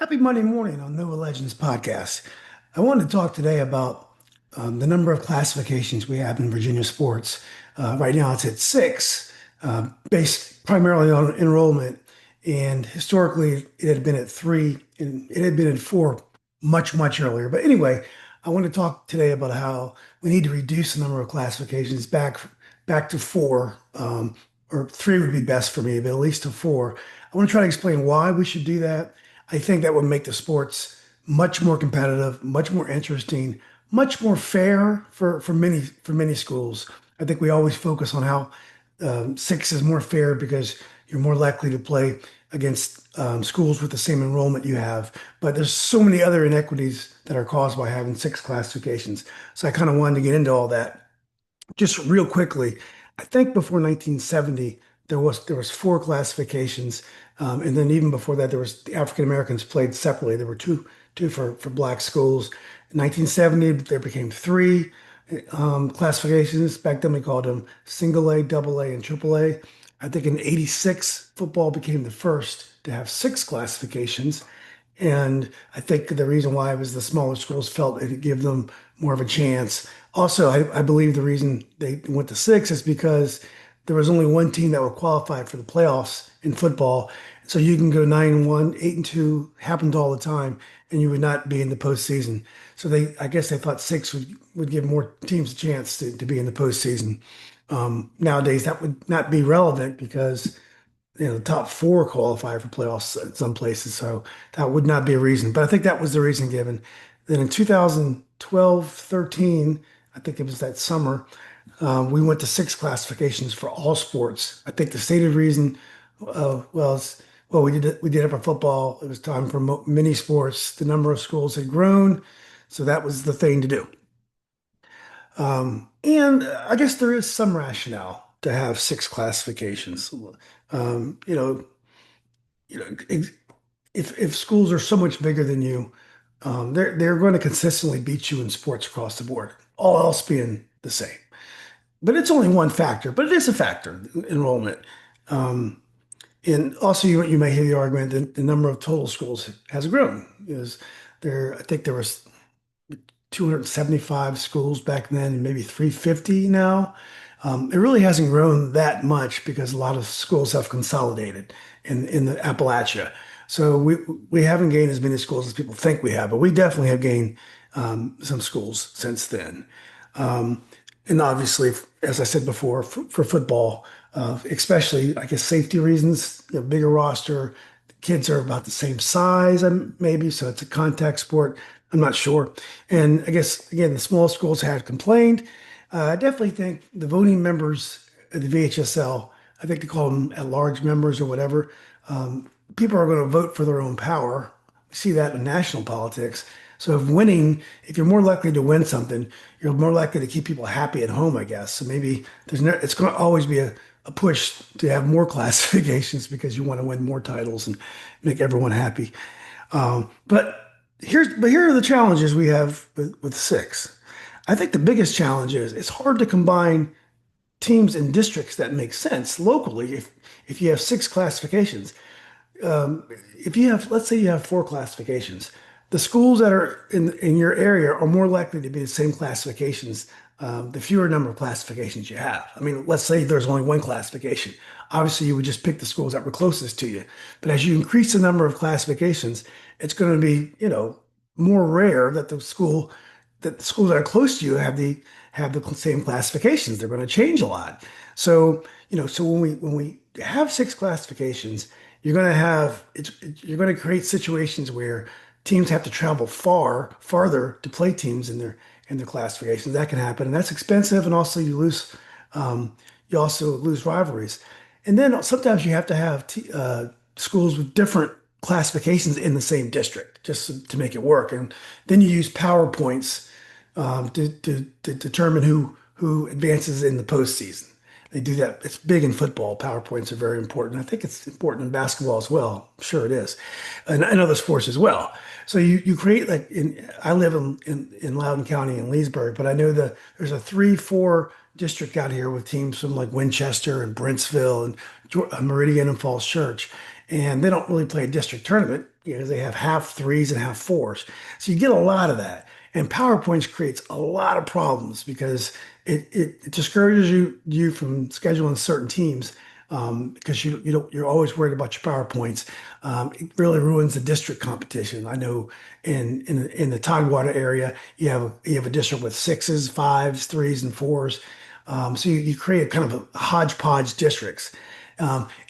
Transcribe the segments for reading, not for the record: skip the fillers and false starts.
Happy Monday morning on Nova Legends podcast. I wanted to talk today about the number of classifications we have in Virginia sports. Right now it's at six, based primarily on enrollment. And historically, it had been at three and it had been at four much earlier. But anyway, I want to talk today about how we need to reduce the number of classifications back to four, or three would be best for me, but at least to four. I want to try to explain why we should do that. I think that would make the sports much more competitive, much more interesting, much more fair for many schools. I think we always focus on how six is more fair because you're more likely to play against schools with the same enrollment you have. But there's so many other inequities that are caused by having six classifications. So I kind of wanted to get into all that. Just real quickly, I think before 1970 there was four classifications, and then even before that there was the African Americans played separately. There were two for black schools. In 1970 there became three classifications. Back then we called them single A, double A, and triple A. I think in '86 football became the first to have six classifications. And I think the reason why was the smaller schools felt it would give them more of a chance. Also, I believe the reason they went to six is because there was only one team that would qualify for the playoffs in football. So you can go 9-1, 8-2, happened all the time, and you would not be in the postseason. So I guess they thought six would give more teams a chance to be in the postseason. Nowadays, that would not be relevant because the top four qualify for playoffs in some places. So that would not be a reason. But I think that was the reason given. Then in 2012, 13, I think it was that summer, we went to six classifications for all sports. I think the stated reason was, well, we did it for football. It was time for many sports. The number of schools had grown, so that was the thing to do. And I guess there is some rationale to have six classifications. Um, you know, if schools are so much bigger than you, they're going to consistently beat you in sports across the board, all else being the same. But it's only one factor, but it is a factor, enrollment. Um, and also, you may hear the argument that the number of total schools has grown. Is there? I think there was 275 schools back then, and maybe 350 now. It really hasn't grown that much because a lot of schools have consolidated in the Appalachia. So we haven't gained as many schools as people think we have, but we definitely have gained some schools since then. Um, and obviously, as I said before, for football, especially, I guess, safety reasons, bigger roster, kids are about the same size, maybe, so it's a contact sport. I'm not sure. And I guess, again, the small schools have complained. I definitely think the voting members of the VHSL, I think they call them at-large members or whatever, people are going to vote for their own power. We see that in national politics. So if you're more likely to win something, you're more likely to keep people happy at home, I guess. So maybe it's going to always be a push to have more classifications because you want to win more titles and make everyone happy. But here are the challenges we have with six. I think the biggest challenge is it's hard to combine teams and districts that make sense locally if you have six classifications. If you have, let's say you have four classifications, the schools that are in your area are more likely to be the same classifications, the fewer number of classifications you have. I mean, let's say there's only one classification. Obviously, you would just pick the schools that were closest to you. But as you increase the number of classifications, it's going to be, more rare that the schools that are close to you have the same classifications. They're going to change a lot. So, so when we have six classifications, you're going to create situations where teams have to travel farther to play teams in their classifications. That can happen, and that's expensive. And also you also lose rivalries. And then sometimes you have to have schools with different classifications in the same district just to make it work. And then you use PowerPoints to determine who advances in the postseason. They do that. It's big in football. PowerPoints are very important. I think it's important in basketball as well. I'm sure it is, and other sports as well. So you create I live in Loudoun County in Leesburg, but I know there's a 3-4 district out here with teams from like Winchester and Brentsville and Meridian and Falls Church, and they don't really play a district tournament because they have half threes and half fours. So you get a lot of that. And PowerPoints creates a lot of problems because it discourages you from scheduling certain teams because you're always worried about your PowerPoints. It really ruins the district competition. I know in the Tidewater area you have a district with sixes, fives, threes, and fours. So you create kind of a hodgepodge districts.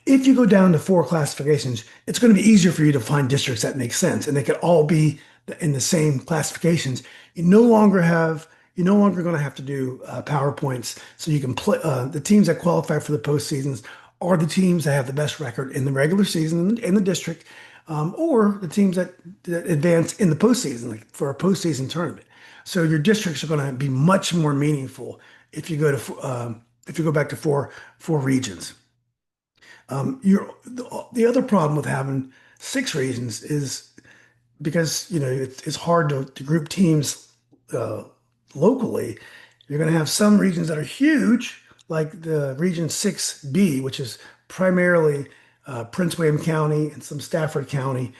If you go down to four classifications, it's going to be easier for you to find districts that make sense, and they could all be in the same classifications. You no longer have you're no longer going to have to do PowerPoints, so you can play the teams that qualify for the postseasons are the teams that have the best record in the regular season in the district, or the teams that advance in the postseason, like for a postseason tournament. So your districts are going to be much more meaningful if you go back to four regions. The other problem with having six regions is because it's hard to group teams uh, locally. You're going to have some regions that are huge, like the Region 6B, which is primarily Prince William County and some Stafford County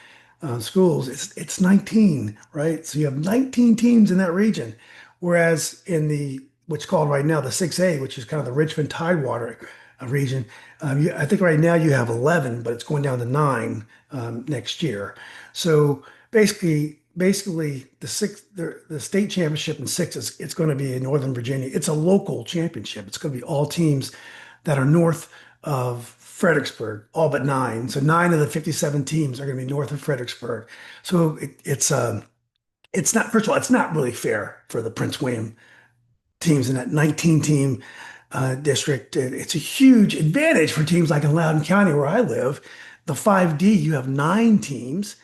schools. It's 19, right? So you have 19 teams in that region, whereas in the what's called right now the 6A, which is kind of the Richmond Tidewater region, I think right now you have 11, but it's going down to nine next year. So basically the state championship in six is it's going to be in Northern Virginia. It's a local championship. It's going to be all teams that are north of Fredericksburg, all but nine. So nine of the 57 teams are going to be north of Fredericksburg. So it's not, first of all, it's not really fair for the Prince William teams in that 19 team district. It's a huge advantage for teams like in Loudoun County where I live. The 5D, you have nine teams.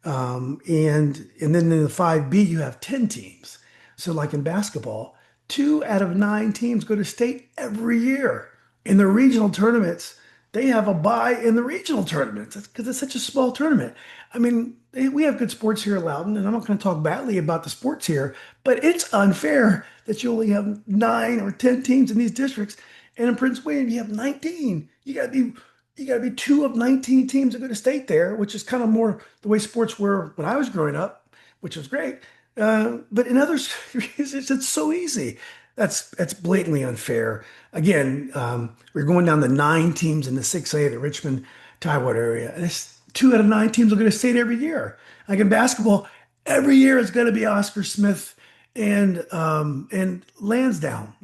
And then in the 5B, you have 10 teams. So like in basketball, two out of nine teams go to state every year. In the regional tournaments, they have a bye in the regional tournaments because it's such a small tournament. I mean, we have good sports here at Loudon, and I'm not going to talk badly about the sports here, but it's unfair that you only have nine or 10 teams in these districts. And in Prince William, you have 19. You got to be two of 19 teams that go to state there, which is kind of more the way sports were when I was growing up, which was great. But in other series, it's so easy. That's blatantly unfair. Again, we're going down to nine teams in the 6A, the Richmond Tidewater area. And it's two out of nine teams will go to state every year. Like in basketball, every year it's going to be Oscar Smith and Lansdowne.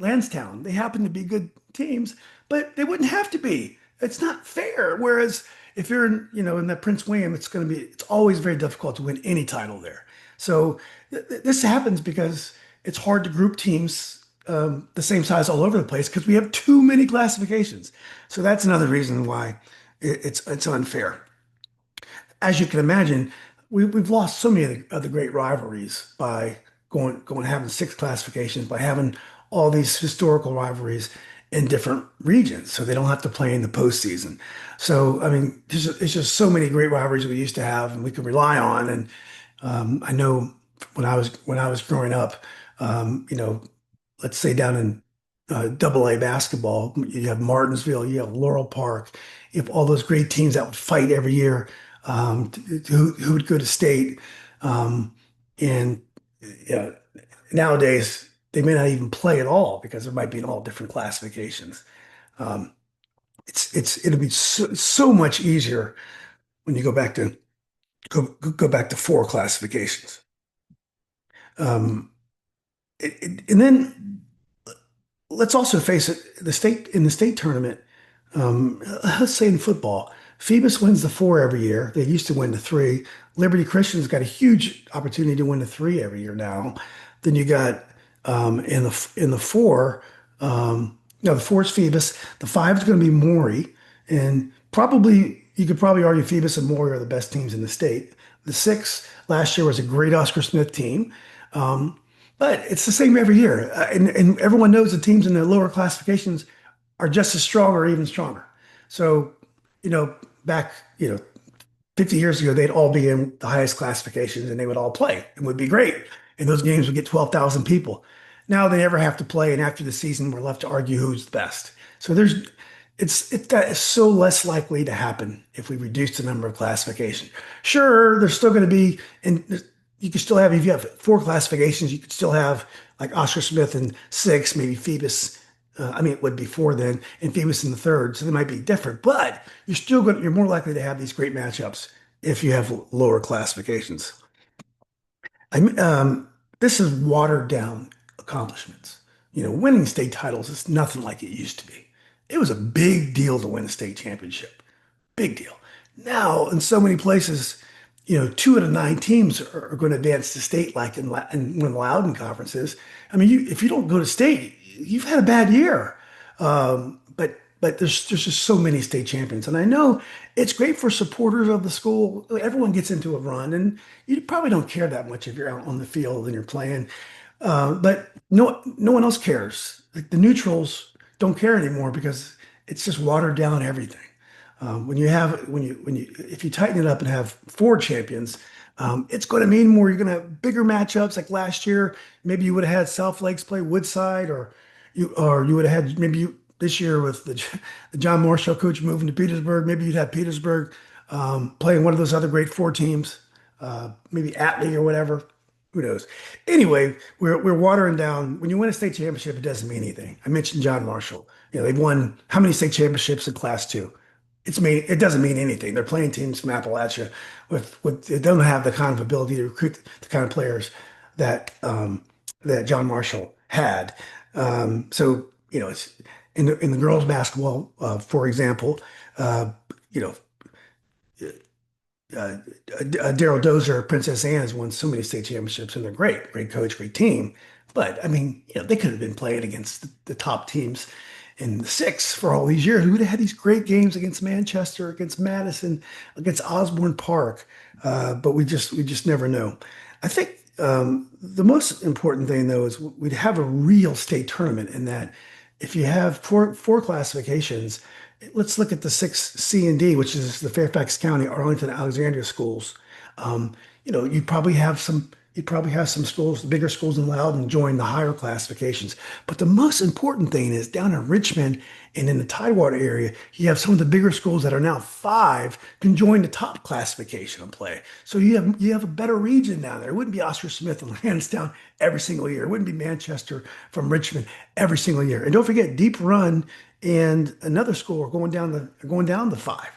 They happen to be good teams, but they wouldn't have to be. It's not fair. Whereas if you're in that Prince William, it's always very difficult to win any title there. So this happens because it's hard to group teams the same size all over the place because we have too many classifications. So that's another reason why it's unfair. As you can imagine, we've lost so many of the great rivalries by going having six classifications, by having all these historical rivalries in different regions, so they don't have to play in the postseason. So I mean, it's just so many great rivalries we used to have and we could rely on. And I know when I was growing up, let's say down in Double A basketball, you have Martinsville, you have Laurel Park, you have all those great teams that would fight every year who would go to state. And yeah, nowadays they may not even play at all because there might be in all different classifications. Um, it'll be so much easier when you go back to four classifications. Um, and then let's also face it, the state tournament, let's say in football, Phoebus wins the four every year. They used to win the three. Liberty Christian's got a huge opportunity to win the three every year now. Then you got in the four, no, the four is Phoebus. The five is going to be Maury, and probably you could probably argue Phoebus and Maury are the best teams in the state. The six last year was a great Oscar Smith team. Um, but it's the same every year. And everyone knows the teams in the lower classifications are just as strong or even stronger. So, you know, back, 50 years ago, they'd all be in the highest classifications and they would all play and would be great. And those games would get 12,000 people. Now they never have to play. And after the season, we're left to argue who's the best. So That is so less likely to happen if we reduce the number of classifications. Sure, there's still going to be, and you can still have, if you have four classifications, you could still have like Oscar Smith in six, maybe Phoebus. I mean, it would be four then, and Phoebus in the third, so they might be different. But you're more likely to have these great matchups if you have lower classifications. I mean, this is watered down accomplishments. Winning state titles is nothing like it used to be. It was a big deal to win a state championship. Big deal. Now, in so many places, two out of nine teams are going to advance to state, like in one of the Loudon conferences. I mean, if you don't go to state, you've had a bad year. But there's just so many state champions, and I know it's great for supporters of the school. Everyone gets into a run, and you probably don't care that much if you're out on the field and you're playing. But no one else cares. Like the neutrals don't care anymore because it's just watered down everything. If you tighten it up and have four champions, it's going to mean more. You're going to have bigger matchups. Like last year, maybe you would have had South Lakes play Woodside, or you would have had this year with the John Marshall coach moving to Petersburg. Maybe you'd have Petersburg playing one of those other great four teams, maybe Atlee or whatever. Who knows? Anyway, we're watering down. When you win a state championship, it doesn't mean anything. I mentioned John Marshall. They've won how many state championships in Class Two? It doesn't mean anything. They're playing teams from Appalachia they don't have the kind of ability to recruit the kind of players that John Marshall had. It's in the girls basketball, for example, uh, you know, Daryl Dozer, Princess Anne has won so many state championships, and they're great, great coach, great team. But I mean, they could have been playing against the top teams in the six for all these years. We would have had these great games against Manchester, against Madison, against Osborne Park. But we just never know. I think the most important thing though is we'd have a real state tournament in that if you have four classifications, let's look at the six C and D, which is the Fairfax County, Arlington, Alexandria schools. Um, you'd probably have some schools, the bigger schools in Loudoun join the higher classifications. But the most important thing is down in Richmond and in the Tidewater area, you have some of the bigger schools that are now five can join the top classification and play. So you have a better region down there. It wouldn't be Oscar Smith and Lansdowne every single year. It wouldn't be Manchester from Richmond every single year. And don't forget, Deep Run and another school are going down the five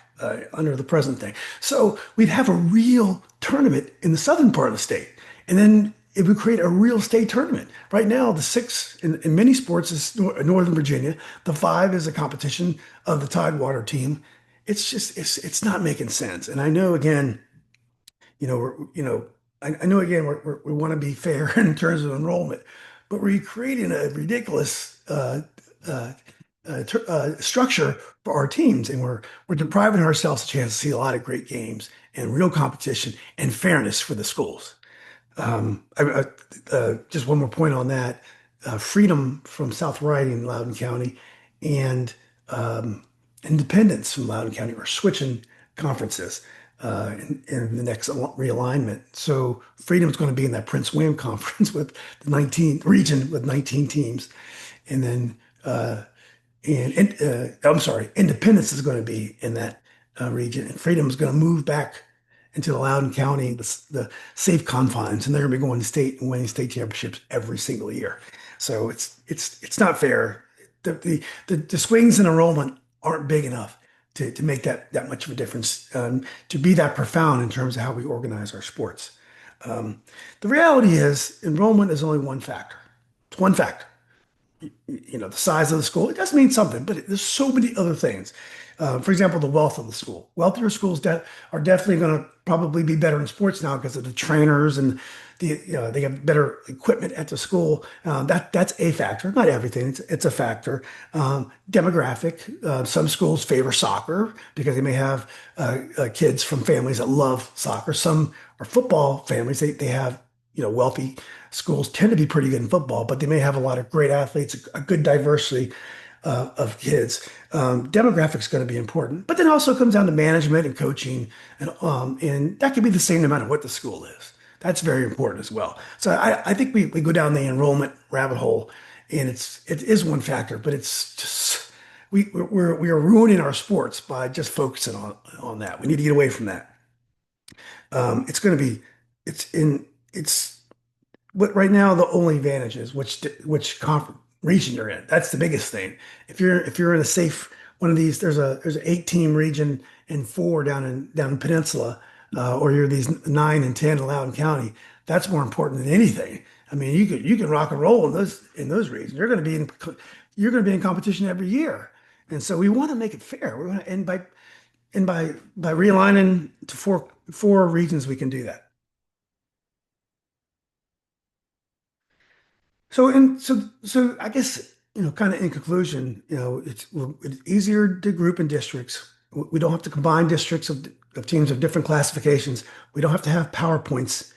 under the present thing. So we'd have a real tournament in the southern part of the state. And then it would create a real state tournament. Right now, the six in many sports is Northern Virginia. The five is a competition of the Tidewater team. It's not making sense. And I know again, I know again we want to be fair in terms of enrollment, but we're creating a ridiculous uh, structure for our teams, and we're depriving ourselves a chance to see a lot of great games and real competition and fairness for the schools. Just one more point on that. Freedom from South Riding in Loudoun County and Independence from Loudoun County are switching conferences in the next realignment. So Freedom's going to be in that Prince William Conference with the 19 region with 19 teams. And then I'm sorry, Independence is going to be in that region, and Freedom is going to move back into the Loudoun County, the safe confines, and they're going to be going to state and winning state championships every single year. So it's not fair. The swings in enrollment aren't big enough to make that much of a difference, to be that profound in terms of how we organize our sports. The reality is enrollment is only one factor. It's one factor. The size of the school, it does mean something, but there's so many other things. For example, the wealth of the school. Wealthier schools are definitely going to probably be better in sports now because of the trainers and they have better equipment at the school. That's a factor, not everything. It's a factor. Demographic. Some schools favor soccer because they may have kids from families that love soccer. Some are football families. They have wealthy schools tend to be pretty good in football, but they may have a lot of great athletes, a good diversity of kids. Demographics going to be important, but then also comes down to management and coaching, and that could be the same no matter what the school is. That's very important as well. So I think we go down the enrollment rabbit hole, and it is one factor, but it's just We are ruining our sports by just focusing on that. We need to get away from that. It's going to be it's in it's But right now, the only advantage is which region you're in. That's the biggest thing. If you're in a safe one of these, there's an 8 team region and four down in Peninsula, or you're these 9 and 10 in Loudoun County. That's more important than anything. I mean, you can rock and roll in those regions. You're going to be in competition every year, and so we want to make it fair. We want to, and by realigning to four regions, we can do that. So I guess, kind of in conclusion, it's easier to group in districts. We don't have to combine districts of teams of different classifications. We don't have to have PowerPoints,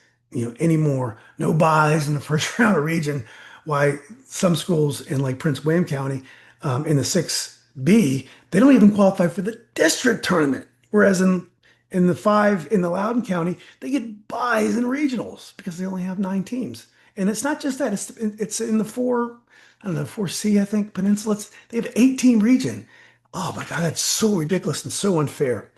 anymore. No buys in the first round of region. Why some schools in like Prince William County, in the 6B, they don't even qualify for the district tournament. Whereas in the five in the Loudoun County, they get buys in regionals because they only have 9 teams. And it's not just that; it's in the four, I don't know, 4C, I think, peninsulas. They have 8 team region. Oh my God, that's so ridiculous and so unfair.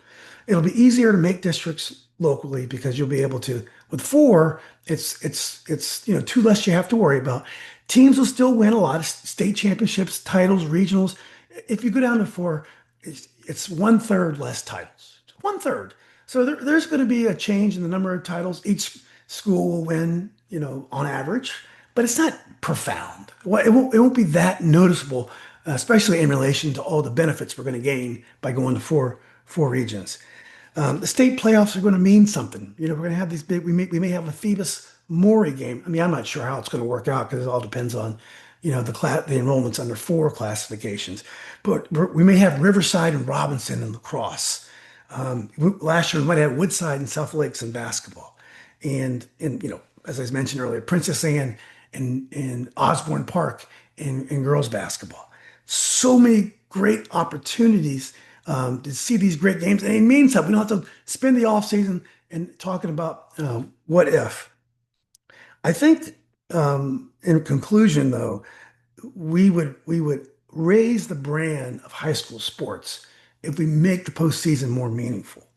It'll be easier to make districts locally because you'll be able to. With four, it's two less you have to worry about. Teams will still win a lot of state championships, titles, regionals. If you go down to four, it's 1/3 less titles. 1/3. So there's going to be a change in the number of titles each school will win, on average, but it's not profound. Well, it won't be that noticeable, especially in relation to all the benefits we're going to gain by going to four regions. The state playoffs are going to mean something. We're going to have these big. We may have a Phoebus Maury game. I mean, I'm not sure how it's going to work out because it all depends on, the enrollments under four classifications. But we may have Riverside and Robinson in lacrosse. Last year we might have Woodside and South Lakes in basketball, and as I mentioned earlier, Princess Anne and Osborne Park in girls basketball. So many great opportunities, to see these great games, and it means something. We don't have to spend the off season and talking about, what if. I think, in conclusion, though, we would raise the brand of high school sports if we make the postseason more meaningful.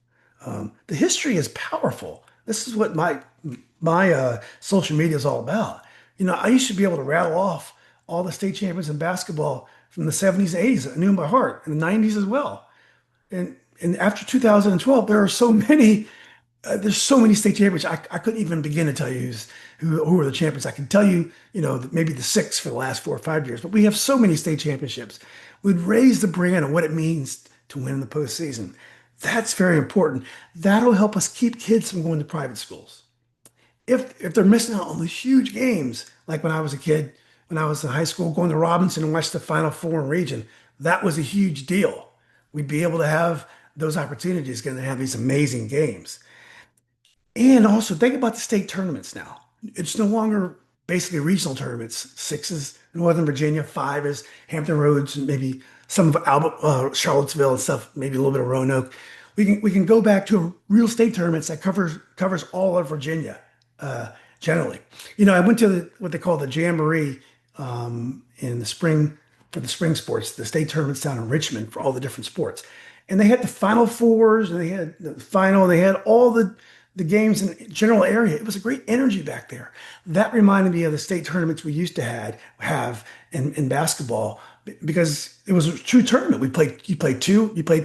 The history is powerful. This is what my social media is all about. I used to be able to rattle off all the state champions in basketball from the 70s and 80s. I knew them by heart, and the 90s as well. And after 2012, there's so many state champions. I couldn't even begin to tell you who are the champions. I can tell you, maybe the six for the last 4 or 5 years, but we have so many state championships. We'd raise the brand and what it means to win in the postseason. That's very important. That'll help us keep kids from going to private schools. If they're missing out on these huge games, like when I was a kid, when I was in high school, going to Robinson and watch the Final Four in region, that was a huge deal. We'd be able to have those opportunities, going to have these amazing games. And also think about the state tournaments now. It's no longer basically regional tournaments. Six is Northern Virginia, five is Hampton Roads, and maybe some of Charlottesville and stuff, maybe a little bit of Roanoke. We can go back to real state tournaments that covers all of Virginia, generally. I went to what they call the Jamboree, in the spring for the spring sports, the state tournaments down in Richmond for all the different sports. And they had the Final Fours, and they had the final, they had all the games in the general area. It was a great energy back there. That reminded me of the state tournaments we used to have in basketball, because it was a true tournament. You played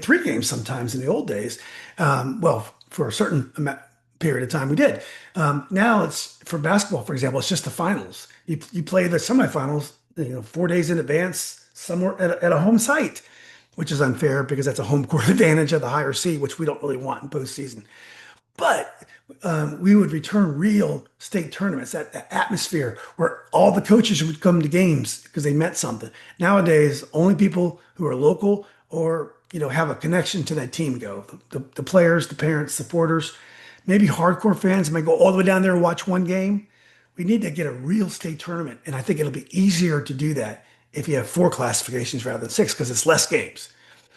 3 games sometimes in the old days. Well, for a certain period of time we did. Now it's for basketball, for example, it's just the finals. You play the semifinals, 4 days in advance somewhere at a home site, which is unfair because that's a home court advantage of the higher seed, which we don't really want in postseason. But we would return real state tournaments, that atmosphere where all the coaches would come to games because they meant something. Nowadays, only people who are local or have a connection to that team go. The players, the parents, supporters, maybe hardcore fans might go all the way down there and watch one game. We need to get a real state tournament, and I think it'll be easier to do that if you have 4 classifications rather than 6 because it's less games.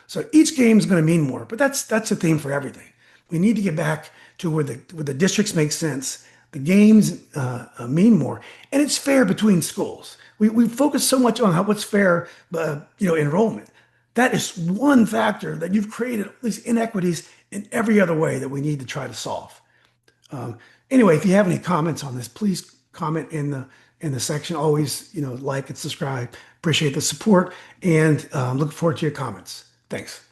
So each game is going to mean more, but that's a theme for everything. We need to get back to where the districts make sense. The games mean more, and it's fair between schools. We focus so much on what's fair, enrollment. that is one factor that you've created these inequities in every other way that we need to try to solve. Um, anyway, if you have any comments on this, please comment in the section. Always, like and subscribe. Appreciate the support and look forward to your comments. Thanks.